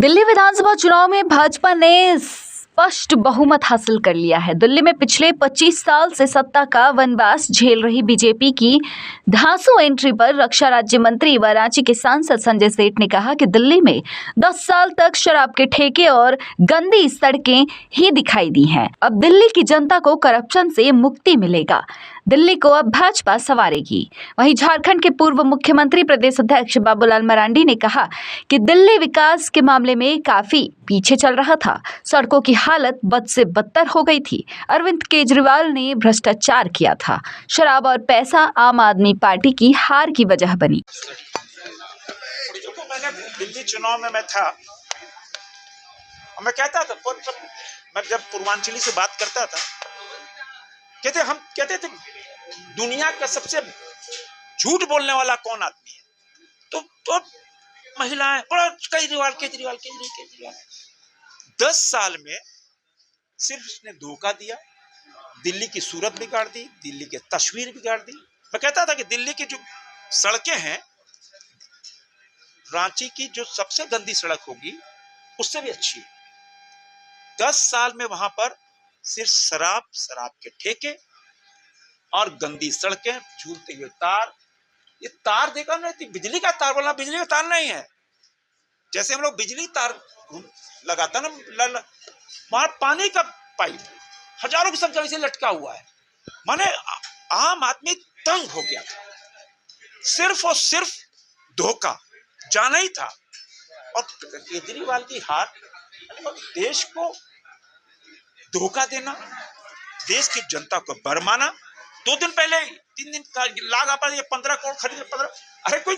दिल्ली विधानसभा चुनाव में भाजपा ने स्पष्ट बहुमत हासिल कर लिया है। दिल्ली में पिछले 25 साल से सत्ता का वनवास झेल रही बीजेपी की धांसू एंट्री पर रक्षा राज्य मंत्री व रांची के सांसद संजय सेठ ने कहा कि दिल्ली में 10 साल तक शराब के ठेके और गंदी सड़कें ही दिखाई दी हैं। अब दिल्ली की जनता को करप्शन से मुक्ति मिलेगा। दिल्ली को अब भाजपा संवारेगी। वहीं झारखंड के पूर्व मुख्यमंत्री प्रदेश अध्यक्ष बाबूलाल मरांडी ने कहा कि दिल्ली विकास के मामले में काफी पीछे चल रहा था। सड़कों की हालत बद से बदतर हो गई थी। अरविंद केजरीवाल ने भ्रष्टाचार किया था। शराब और पैसा आम आदमी पार्टी की हार की वजह बनी। मैंने दिल्ली चुनाव में मैं था, मैं कहता था, मैं जब पूर्वांचली से बात करता था, हम कहते थे दुनिया का सबसे झूठ बोलने वाला कौन आदमी है, तो महिलाएं, बड़ा केजरीवाल 10 साल में सिर्फ उसने धोखा दिया, दिल्ली की सूरत बिगाड़ दी, दिल्ली की तस्वीर बिगाड़ दी। मैं कहता था कि दिल्ली की जो सड़कें हैं, रांची की जो सबसे गंदी सड़क होगी उससे भी अच्छी है। 10 साल में वहां पर सिर्फ शराब के ठेके और गंदी सड़कें, झूलते हुए तार। ये तार देखा नहीं, बिजली का तार बोलना, बिजली का तार नहीं है। जैसे हम लोग बिजली तार लगाता ना, वहां पानी का पाइप हजारों की संख्या से लटका हुआ है। माने आम आदमी तंग हो गया था। सिर्फ और सिर्फ धोखा जाना ही था। और केजरीवाल की हार, देश को धोखा देना, देश की जनता को बरमाना। 2 दिन पहले 3 दिन का लागा पर 15 करोड़ खरीदे, 15। अरे कोई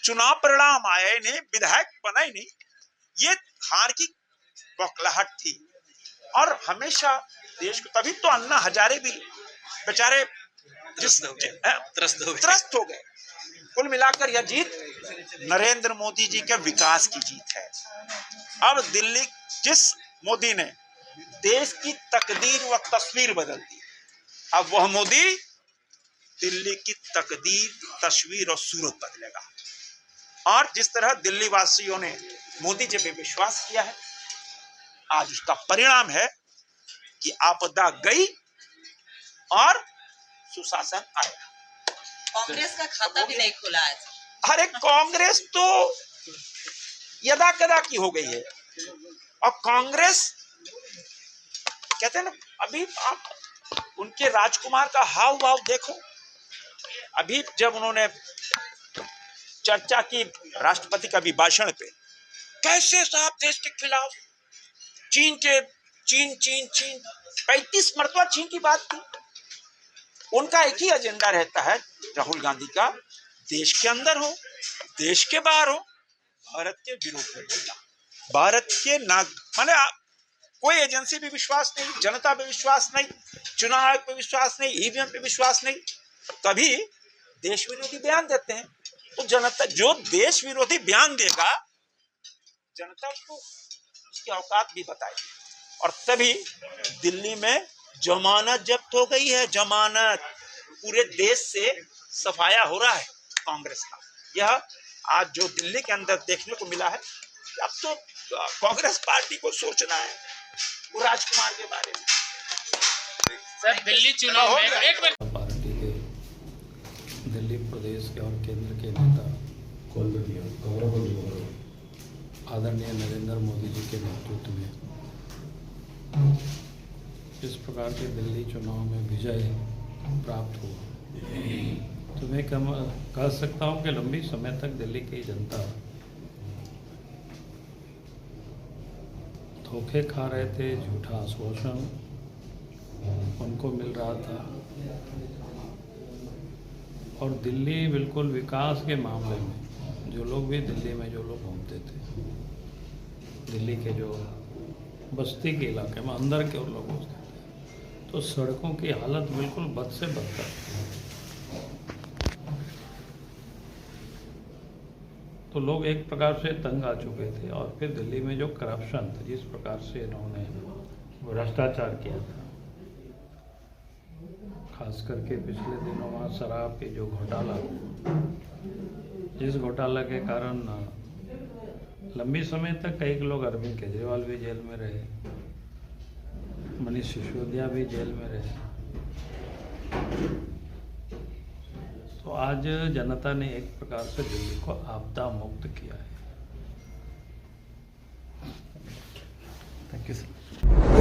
चुनाव परिणाम आया ही नहीं, विधायक बना ही नहीं। ये हार की बौखलाहट थी। और हमेशा देश को, तभी तो अन्ना हजारे भी बेचारे त्रस्त हो गए। कुल मिलाकर यह जीत नरेंद्र मोदी जी के विकास की जीत है। अब दिल्ली, जिस मोदी ने देश की तकदीर व तस्वीर बदल दी, अब वह मोदी दिल्ली की तकदीर, तस्वीर और सूरत बदलेगा। और जिस तरह दिल्ली वासियों ने मोदी जी पे विश्वास किया है, आज उसका परिणाम है कि आपदा गई और सुशासन आया। कांग्रेस का खाता भी नहीं खुला है। अरे कांग्रेस तो यदा कदा की हो गई है। और कांग्रेस कहते हैं ना, अभी आप उनके राजकुमार का हाव भाव देखो। अभी जब उन्होंने चर्चा की राष्ट्रपति का अभिभाषण पे, कैसे साहब देश के खिलाफ चीन 35 मरतबा चीन की बात की। उनका एक ही एजेंडा रहता है राहुल गांधी का, देश के अंदर हो, देश के बाहर हो, भारत के विरोध में बोलना। भारत के माने कोई एजेंसी पे विश्वास नहीं, जनता पे विश्वास नहीं, चुनाव आयोग पे विश्वास नहीं, ईवीएम पे विश्वास नहीं। कभी देश विरोधी बयान देते हैं, तो जनता जो देश विरोधी बयान देगा, जनता उसको उसकी औकात भी बताएगी। और तभी दिल्ली में जमानत जब्त हो गई है। जमानत, पूरे देश से सफाया हो रहा है कांग्रेस का। यह आज जो दिल्ली के अंदर देखने को मिला है, अब तो कांग्रेस पार्टी को सोचना है वो राजकुमार के बारे में। सर, दिल्ली चुनाव में पार्टी के दिल्ली प्रदेश के और केंद्र के नेता आदरणीय नरेंद्र मोदी जी के नेतृत्व में इस प्रकार के दिल्ली चुनाव में विजय प्राप्त हुआ, तो मैं कह सकता हूं कि लंबी समय तक दिल्ली की जनता धोखे खा रहे थे, झूठा आश्वासन उनको मिल रहा था। और दिल्ली बिल्कुल विकास के मामले में, जो लोग भी दिल्ली में जो लोग घूमते थे, दिल्ली के जो बस्ती के इलाके में अंदर के लोग होते थे, तो सड़कों की हालत बिल्कुल बद से बदतर। तो लोग एक प्रकार से तंग आ चुके थे। और फिर दिल्ली में जो करप्शन था, जिस प्रकार से इन्होंने भ्रष्टाचार किया था, खास करके पिछले दिनों वहाँ शराब के जो घोटाला, जिस घोटाला के कारण लंबी समय तक कई लोग, अरविंद केजरीवाल भी जेल में रहे, मनीष सिसोदिया भी जेल में रहे। तो आज जनता ने एक प्रकार से दिल्ली को आपदा मुक्त किया है। Thank you sir.